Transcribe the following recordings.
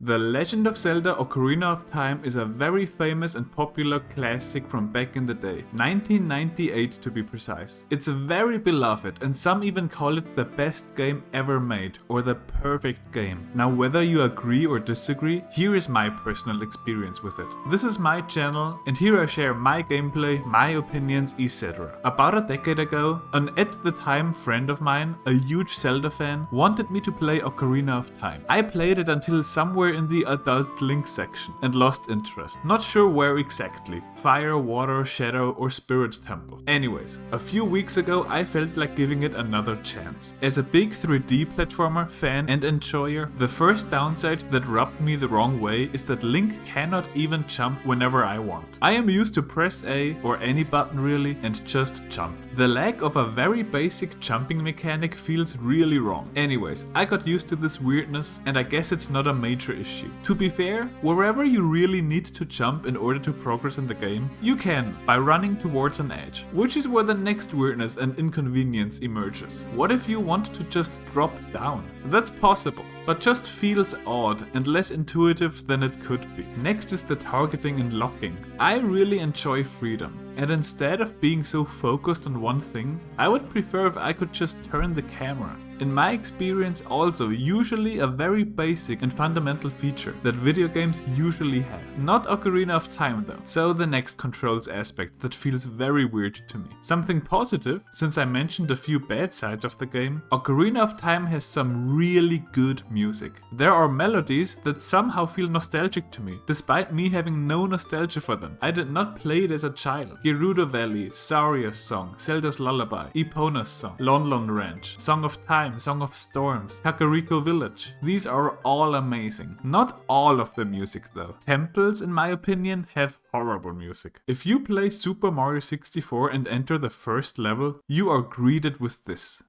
The Legend of Zelda Ocarina of Time is a very famous and popular classic from back in the day, 1998 to be precise. It's very beloved and some even call it the best game ever made or the perfect game. Now whether you agree or disagree, here is my personal experience with it. This is my channel and here I share my gameplay, my opinions, etc. About a decade ago, an at the time friend of mine, a huge Zelda fan, wanted me to play Ocarina of Time. I played it until somewhere in the adult Link section and lost interest. Not sure where exactly. Fire, water, shadow or spirit temple. Anyways, a few weeks ago I felt like giving it another chance. As a big 3D platformer fan and enjoyer, the first downside that rubbed me the wrong way is that Link cannot even jump whenever I want. I am used to press A or any button really and just jump. The lack of a very basic jumping mechanic feels really wrong. Anyways, I got used to this weirdness and I guess it's not a major issue. To be fair, wherever you really need to jump in order to progress in the game, you can by running towards an edge, which is where the next weirdness and inconvenience emerges. What if you want to just drop down? That's possible, but just feels odd and less intuitive than it could be. Next is the targeting and locking. I really enjoy freedom, and instead of being so focused on one thing, I would prefer if I could just turn the camera. In my experience also usually a very basic and fundamental feature that video games usually have. Not Ocarina of Time though, so the next controls aspect that feels very weird to me. Something positive, since I mentioned a few bad sides of the game, Ocarina of Time has some really good music. There are melodies that somehow feel nostalgic to me, despite me having no nostalgia for them. I did not play it as a child. Gerudo Valley, Saria's Song, Zelda's Lullaby, Epona's Song, Lon Lon Ranch, Song of Time, Song of Storms, Kakariko Village. These are all amazing. Not all of the music though. Temples, in my opinion, have horrible music. If you play Super Mario 64 and enter the first level, you are greeted with this.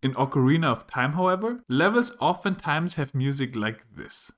In Ocarina of Time, however, levels oftentimes have music like this.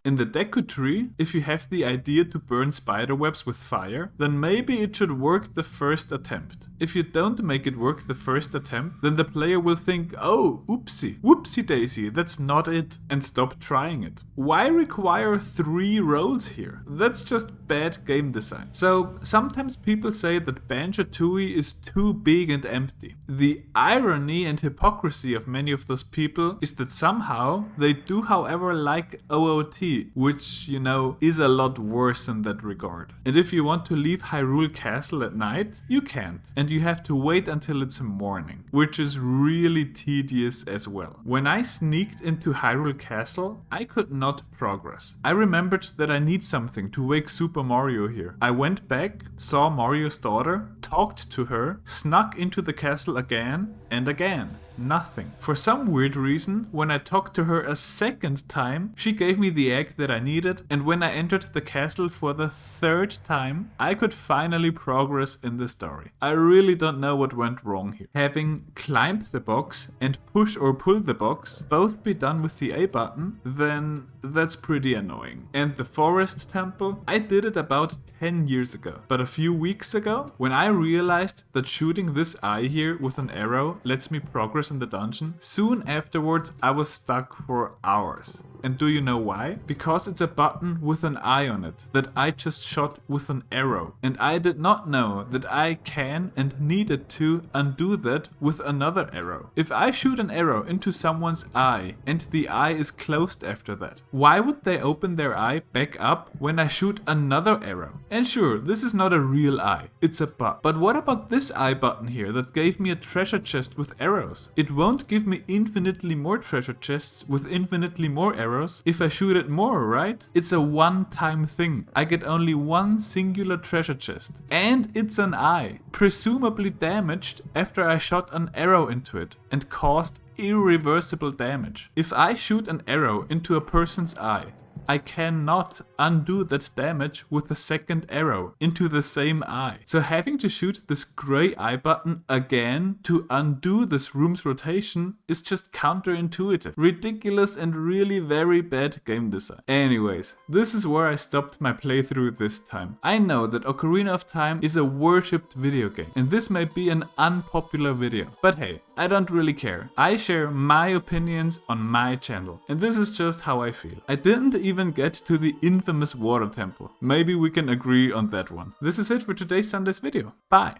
In the Deku Tree, if you have the idea to burn spiderwebs with fire, then maybe it should work the first attempt. If you don't make it work the first attempt, then the player will think, oh, whoopsie daisy, that's not it, and stop trying it. Why require 3 rolls here? That's just bad game design. So sometimes people say that Banjo-Tooie is too big and empty. The irony and hypocrisy of many of those people is that somehow they do however like OOT, which, you know, is a lot worse in that regard. And if you want to leave Hyrule Castle at night, you can't. And you have to wait until it's morning, which is really tedious as well. When I sneaked into Hyrule Castle, I could not progress. I remembered that I need something to wake Super Mario here. I went back, saw Mario's daughter, talked to her, snuck into the castle again and again. Nothing. For some weird reason, when I talked to her a second time, she gave me the egg that I needed, and when I entered the castle for the 3rd time, I could finally progress in the story. I really don't know what went wrong here. Having climb the box and push or pull the box both be done with the A button, then that's pretty annoying. And the forest temple, I did it about 10 years ago. But a few weeks ago, when I realized that shooting this eye here with an arrow lets me progress in the dungeon, soon afterwards I was stuck for hours. And do you know why? Because it's a button with an eye on it that I just shot with an arrow. And I did not know that I can and needed to undo that with another arrow. If I shoot an arrow into someone's eye and the eye is closed after that, why would they open their eye back up when I shoot another arrow? And sure, this is not a real eye, it's a button. But what about this eye button here that gave me a treasure chest with arrows? It won't give me infinitely more treasure chests with infinitely more arrows arrows if I shoot it more, right? It's a one-time thing. I get only one singular treasure chest. And it's an eye, presumably damaged after I shot an arrow into it and caused irreversible damage. If I shoot an arrow into a person's eye, I cannot undo that damage with a second arrow into the same eye. So having to shoot this gray eye button again to undo this room's rotation is just counterintuitive. Ridiculous and really very bad game design. Anyways, this is where I stopped my playthrough this time. I know that Ocarina of Time is a worshipped video game, and this may be an unpopular video. But hey, I don't really care. I share my opinions on my channel, and this is just how I feel. I didn't even get to the infamous water temple. Maybe we can agree on that one. This is it for today's Sunday's video. Bye!